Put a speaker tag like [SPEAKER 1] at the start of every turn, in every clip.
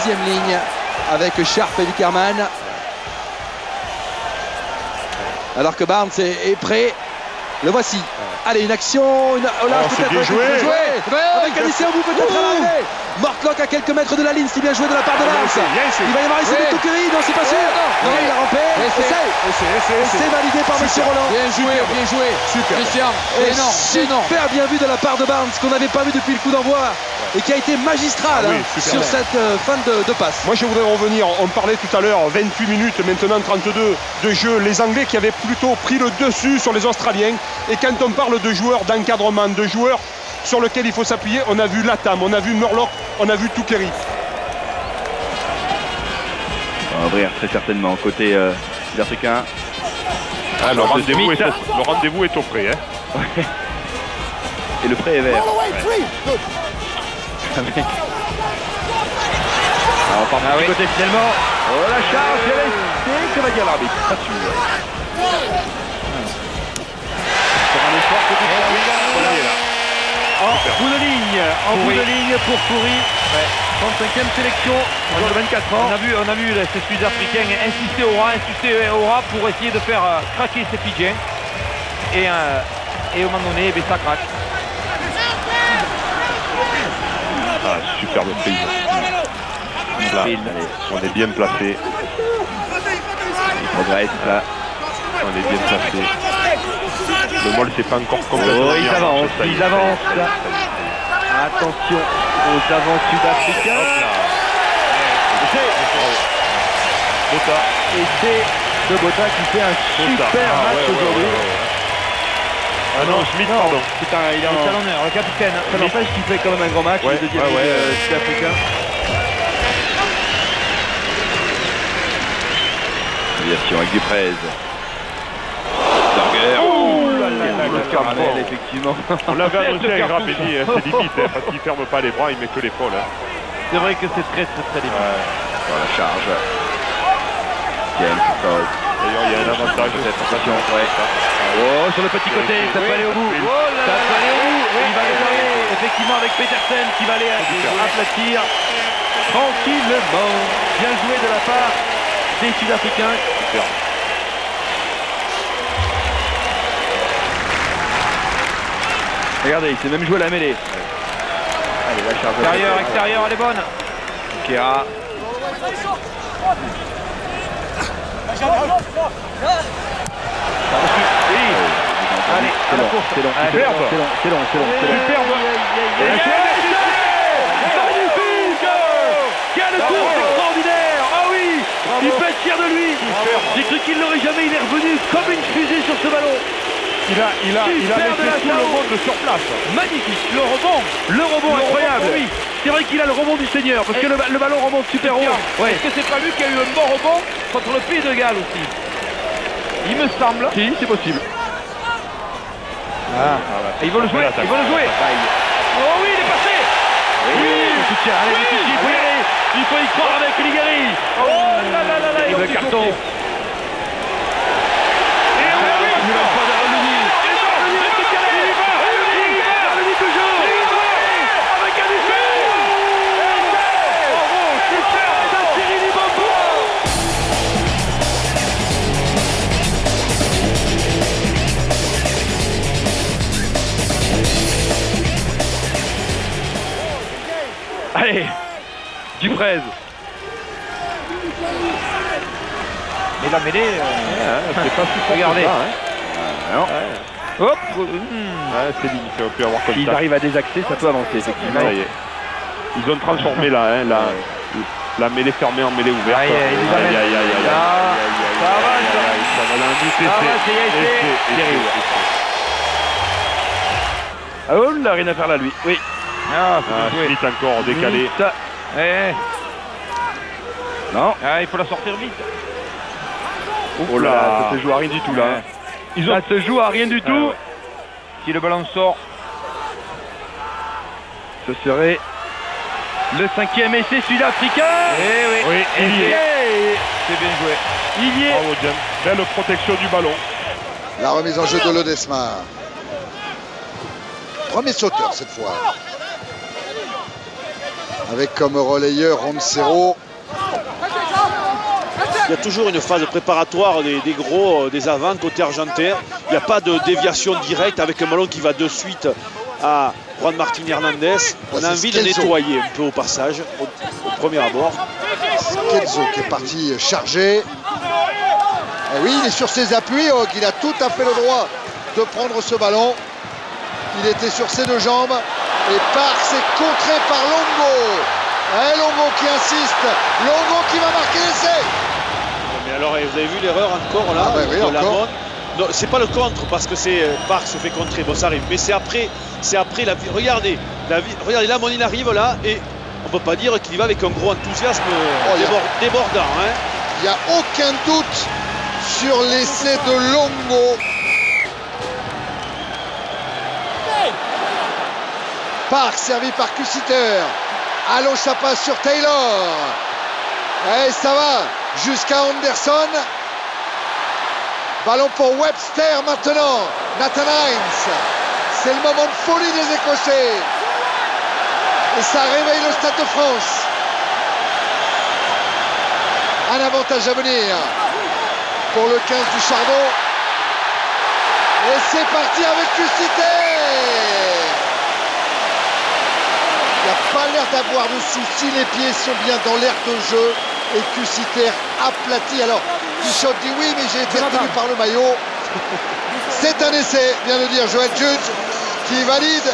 [SPEAKER 1] deuxième ligne avec Sharp et Wickerman. Alors que Barnes est prêt. Le voici. Allez, une action. Oh là, peut-être
[SPEAKER 2] bien joué.
[SPEAKER 1] Avec un essai au bout peut-être à l'arrivée. Mortlock à quelques mètres de la ligne, si bien joué de la part de Barnes. Il va y avoir essai de Touquerie. Non, c'est pas sûr. Non, il a rampé. Essai validé par Monsieur Roland.
[SPEAKER 3] Bien joué.
[SPEAKER 2] Super.
[SPEAKER 3] Christian, c'est énorme.
[SPEAKER 1] Super bien vu de la part de Barnes, qu'on n'avait pas vu depuis le coup d'envoi et qui a été magistral sur cette fin de passe.
[SPEAKER 2] Moi je voudrais revenir, on parlait tout à l'heure 28 minutes, maintenant 32 de jeu, les Anglais qui avaient plutôt pris le dessus sur les Australiens, et quand on parle de joueurs d'encadrement, de joueurs sur lesquels il faut s'appuyer, on a vu Latam, on a vu Murlock, on a vu Touquerie.
[SPEAKER 4] On va ouvrir très certainement côté sud-africain.
[SPEAKER 2] Le rendez-vous est au pré.
[SPEAKER 4] Et le pré est vert. On part du côté finalement. Oh la charge, que va dire l'arbitre? Pas sûr. En bout de ligne pour Foury. 35e sélection, en 24 ans. On a vu ces Sud-Africains insister au ras pour essayer de faire craquer ces Fidjiens. Et au moment donné, ça craque.
[SPEAKER 2] Superbe prise. Là, on est bien placé.
[SPEAKER 4] Il progresse là.
[SPEAKER 2] On est bien placé. Le vol c'est pas encore complètement.
[SPEAKER 4] Oh, ils avancent. Attention aux avants sud-africains. Et c'est de Bota qui fait un super match aujourd'hui.
[SPEAKER 2] Ah non, Schmidt, pardon.
[SPEAKER 4] Il est en talonneur, le capitaine. Ça n'empêche qu'il fait quand même un gros match, le deuxième sud-africain. Aviation avec Duprez. Burger. Le caramel, effectivement.
[SPEAKER 2] On l'avait annoncé avec Rapelli, c'est limite, parce qu'il ne ferme pas les bras, il met que l'épaule.
[SPEAKER 4] C'est vrai que c'est très limite. Dans la charge. James Todd.
[SPEAKER 2] D'ailleurs, il y a un avantage.
[SPEAKER 4] Attention, oh, sur le petit côté, ça peut aller au bout. Ça peut aller au bout. Il va les aller, effectivement, avec Petersen qui va aller aplatir tranquillement. Bien joué de la part des Sud-Africains.
[SPEAKER 2] Super.
[SPEAKER 4] Regardez, il s'est même joué la mêlée. Allez, la charge. Extérieur, elle est bonne. Kera. Allez, c'est long. Magnifique! Quelle course extraordinaire! Ah oui! Il peut être fier de lui! J'ai cru qu'il l'aurait jamais, il est revenu comme une fusée sur ce ballon.
[SPEAKER 2] Il a laissé tout le monde sur place.
[SPEAKER 4] Magnifique, le rebond incroyable. Oui. C'est vrai qu'il a le rebond du Seigneur, parce que le ballon remonte super haut. Est-ce que c'est pas lui qui a eu un bon rebond contre le Pays de Galles aussi? Il me semble. Si, c'est possible. Et ils vont le jouer, Oh oui, il est passé. Oui, le soutien, allez, il faut y aller. Il faut y croire avec Ligari. Oh là, il le carton. Allez, Duprez. Mais la mêlée,
[SPEAKER 2] c'est pas si
[SPEAKER 4] regardez. Non. Hop.
[SPEAKER 2] C'est limite, on peut avoir comme ça.
[SPEAKER 4] S'ils arrivent à désaxer, ça peut avancer, effectivement.
[SPEAKER 2] Ils ont transformé la mêlée fermée en mêlée ouverte.
[SPEAKER 4] Ah oh là, rien à faire là, lui. Oui.
[SPEAKER 2] Schmidt encore décalé.
[SPEAKER 4] Non. Il faut la sortir vite.
[SPEAKER 2] Oh là, ça se joue à rien du tout là.
[SPEAKER 4] Ça se joue à rien du tout. Si le ballon sort, ce serait le 5e essai sud-africain.
[SPEAKER 2] Oui, il y est.
[SPEAKER 4] C'est bien joué. Il y est.
[SPEAKER 2] Bravo, James. Belle protection du ballon.
[SPEAKER 5] La remise en jeu de Ledesma. Premier sauteur cette fois. avec comme relayeur Roncero.
[SPEAKER 6] Il y a toujours une phase préparatoire des gros, des avants côté argentin. Il n'y a pas de déviation directe avec un ballon qui va de suite à Juan Martín Hernández. On a envie de nettoyer un peu au passage, au premier abord.
[SPEAKER 5] Kenzo qui est parti charger. Et oui, il est sur ses appuis. Il a tout à fait le droit de prendre ce ballon. Il était sur ses deux jambes. Et Parks est contré par Longo. Et Longo qui insiste. Longo qui va marquer l'essai.
[SPEAKER 6] Mais alors, vous avez vu l'erreur encore là
[SPEAKER 5] oui,
[SPEAKER 6] de
[SPEAKER 5] encore.
[SPEAKER 6] Lamont. Non, c'est pas le contre parce que c'est Parks se fait contrer. Bon, ça arrive. Mais c'est après regardez, regardez, Lamont il arrive là et on peut pas dire qu'il y va avec un gros enthousiasme débordant. Hein.
[SPEAKER 5] Il n'y a aucun doute sur l'essai de Longo. Parks servi par Cusiter. Allons, ça passe sur Taylor. Et ça va jusqu'à Anderson. Ballon pour Webster maintenant. Nathan Hines. C'est le moment de folie des Écossais. Et ça réveille le Stade de France. Un avantage à venir pour le 15 du Chardon. Et c'est parti avec Cusiter. Il n'y a pas l'air d'avoir de soucis. Les pieds sont bien dans l'air de jeu. Et Cusiter aplati. Alors, Pichot dit oui, mais j'ai été retenu par le maillot. C'est un essai, vient de dire Joel Judge, qui valide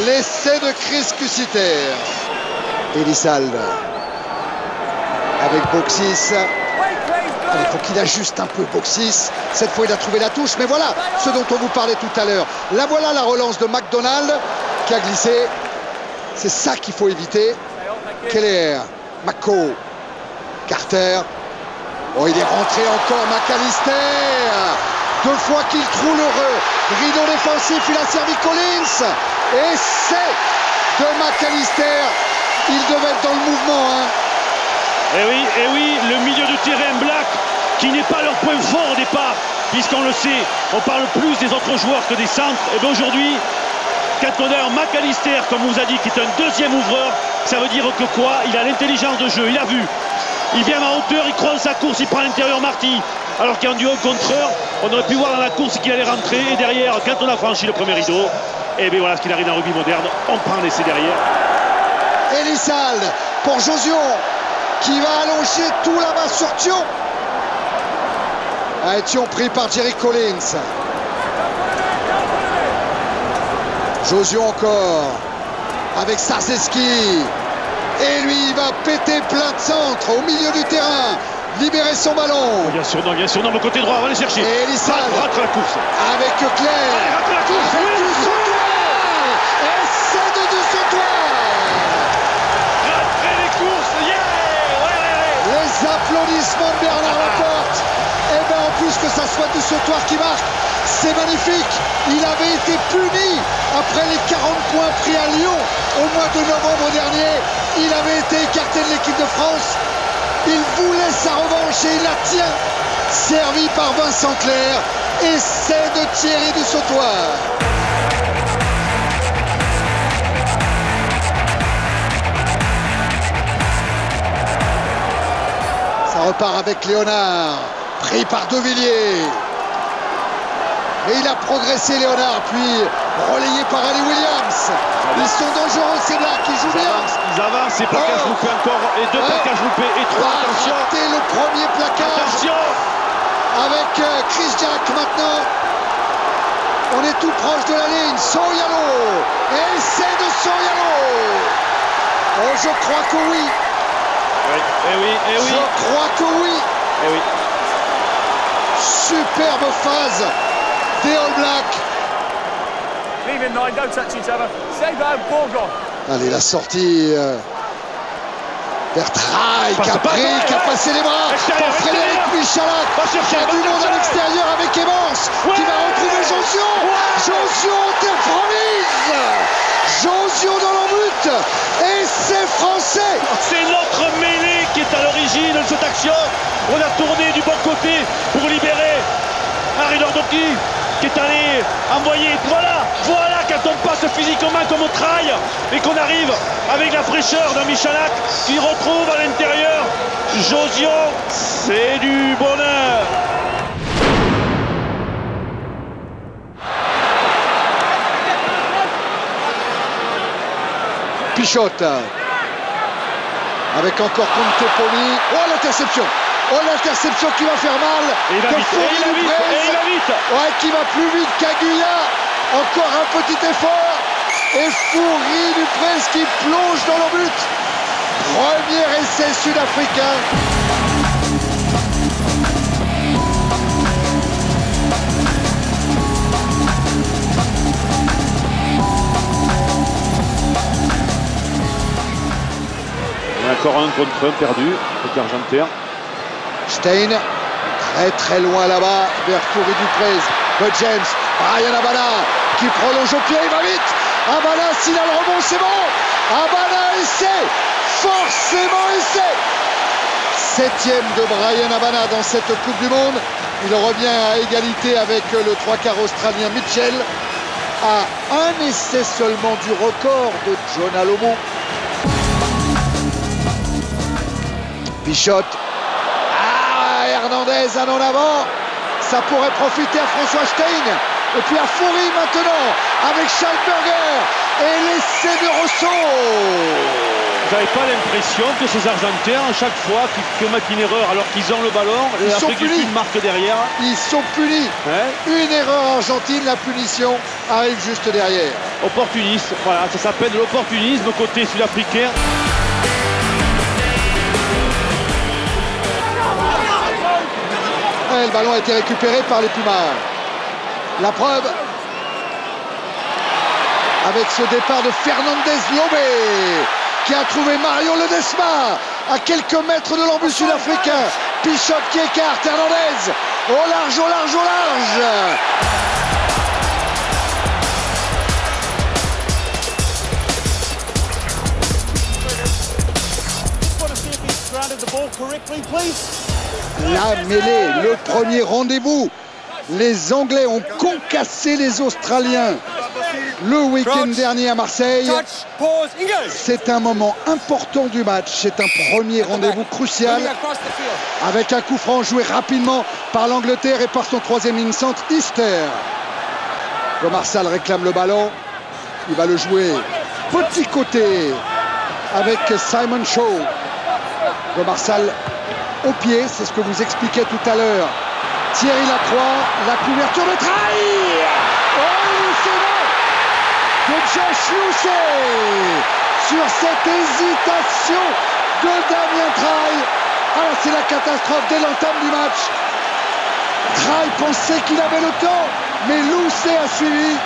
[SPEAKER 5] l'essai de Chris Cusiter. Elissalde avec Boxis. Il faut qu'il ajuste un peu Boxis. Cette fois, il a trouvé la touche. Mais voilà ce dont on vous parlait tout à l'heure. Là, voilà la relance de McDonald qui a glissé. C'est ça qu'il faut éviter. Keller, McCall, Carter. Oh, il est rentré encore, McAllister. Deux fois qu'il trouve l'heureux. Rideau défensif, il a servi Collins. Et c'est de McAllister. Il devait être dans le mouvement. Hein.
[SPEAKER 4] Et oui, le milieu de terrain Black, qui n'est pas leur point fort au départ, puisqu'on le sait, on parle plus des autres joueurs que des centres. Et bien aujourd'hui, quand on a un McAllister, comme on vous a dit, qui est un deuxième ouvreur, ça veut dire que quoi? Il a l'intelligence de jeu, il a vu. Il vient à hauteur, il croise sa course, il prend l'intérieur Marty. Alors qu'en duo contreur, on aurait pu voir dans la course qu'il allait rentrer. Et derrière, quand on a franchi le premier rideau, et bien voilà ce qu'il arrive dans le rugby moderne, on prend l'essai derrière.
[SPEAKER 5] Elissalde pour Josion, qui va allonger tout là-bas sur Thion. Thion pris par Jerry Collins. Josion encore avec Sarzeski. Et lui, il va péter plein de centre au milieu du terrain. Libérer son ballon.
[SPEAKER 4] Bien sûr, non, le côté droit, on va aller chercher.
[SPEAKER 5] Et Elissalde
[SPEAKER 4] rate la course.
[SPEAKER 5] avec Claire.
[SPEAKER 4] Allez, rate la course.
[SPEAKER 5] Avec du Sautoir. Et c'est de Sautoir.
[SPEAKER 4] Rate les courses, yeah.
[SPEAKER 5] Les applaudissements de Bernard Laporte. Et bien en plus que ça soit du Sautoir qui marque, c'est magnifique. Il avait été puni après les 40 points pris à Lyon au mois de novembre dernier. Il avait été écarté de l'équipe de France. Il voulait sa revanche et il la tient. Servi par Vincent Clerc. Essai de Thierry du Sautoir. Ça repart avec Léonard. Pris par De Villiers. Et il a progressé Léonard, puis relayé par Ali Williams. Ils sont dangereux ces Blacks, ils jouent bien.
[SPEAKER 4] Ils avancent, c'est plaquage loupé encore, et deux plaquages loupés, et trois, attention.
[SPEAKER 5] Raté le premier plaquage.
[SPEAKER 4] Attention.
[SPEAKER 5] Avec Chris Jack maintenant. On est tout proche de la ligne. Soriano. Et c'est de Soriano. Oh, je crois que oui.
[SPEAKER 4] Oui.
[SPEAKER 5] Je crois que oui.
[SPEAKER 4] Oui.
[SPEAKER 5] Superbe phase des All Blacks. Allez, la sortie Bertraille qui a passé les bras pour Frédéric Michalak. Il y a du monde à l'extérieur avec Evans qui va retrouver Josio. Josio terre promise. Josio dans l'en-but. Et c'est français.
[SPEAKER 4] C'est notre mêlée qui est à l'origine de cette action. On a tourné du bon côté pour libérer Harry Nordoki.
[SPEAKER 6] qui est allé envoyer. Voilà quand on passe physiquement comme au trail et qu'on arrive avec la fraîcheur d'un Michalak qui retrouve à l'intérieur Josion, c'est du bonheur.
[SPEAKER 5] Pichot avec encore Contepoli. Oh, l'interception! Oh, l'interception qui va faire mal.
[SPEAKER 6] Et il va vite, il va vite.
[SPEAKER 5] Ouais, qui va plus vite qu'Aguilla. Encore un petit effort. Et Fourie Duprez qui plonge dans le but. Premier essai sud-africain.
[SPEAKER 6] Encore un contre un perdu, avec Argentère.
[SPEAKER 5] Stein, très loin là-bas, vers Fourie Duprez. Bud James, Bryan Habana, qui prolonge au pied, il va vite. Habana, s'il a le rebond, c'est bon. Habana, essai, forcément essai. Septième de Bryan Habana dans cette Coupe du Monde. Il revient à égalité avec le 3/4 australien Mitchell, à un essai seulement du record de John Alomo. Pichot. Ah, Hernandez un en avant. Ça pourrait profiter à François Stein. Et puis à Fourie maintenant avec Schalberger. Et l'essai de Rosso.
[SPEAKER 6] Vous n'avez pas l'impression que ces Argentins, à chaque fois qu'ils commettent une erreur alors qu'ils ont le ballon, l'Afrique du Sud marque derrière.
[SPEAKER 5] Ils sont punis. Une erreur argentine, la punition arrive juste derrière.
[SPEAKER 6] Opportuniste, voilà, ça s'appelle l'opportunisme côté sud-africain.
[SPEAKER 5] Le ballon a été récupéré par les Pumas. La preuve avec ce départ de Fernandez Lobé qui a trouvé Mario Ledesma à quelques mètres de l'embut sud-africain. Pichot qui écarte Hernandez au large, au large, au large. La mêlée, le premier rendez-vous. Les Anglais ont concassé les Australiens le week-end dernier à Marseille. C'est un moment important du match. C'est un premier rendez-vous crucial avec un coup franc joué rapidement par l'Angleterre et par son troisième ligne centre, Easter. Gomarsal réclame le ballon. Il va le jouer petit côté avec Simon Shaw. Gomarsal au pied, c'est ce que vous expliquez tout à l'heure. Thierry Lacroix, la couverture de Trahi. Oh, c'est bon de Josh Lucey sur cette hésitation de Damien Trahi. Ah, c'est la catastrophe dès l'entame du match. Trahi pensait qu'il avait le temps, mais Lucey a suivi.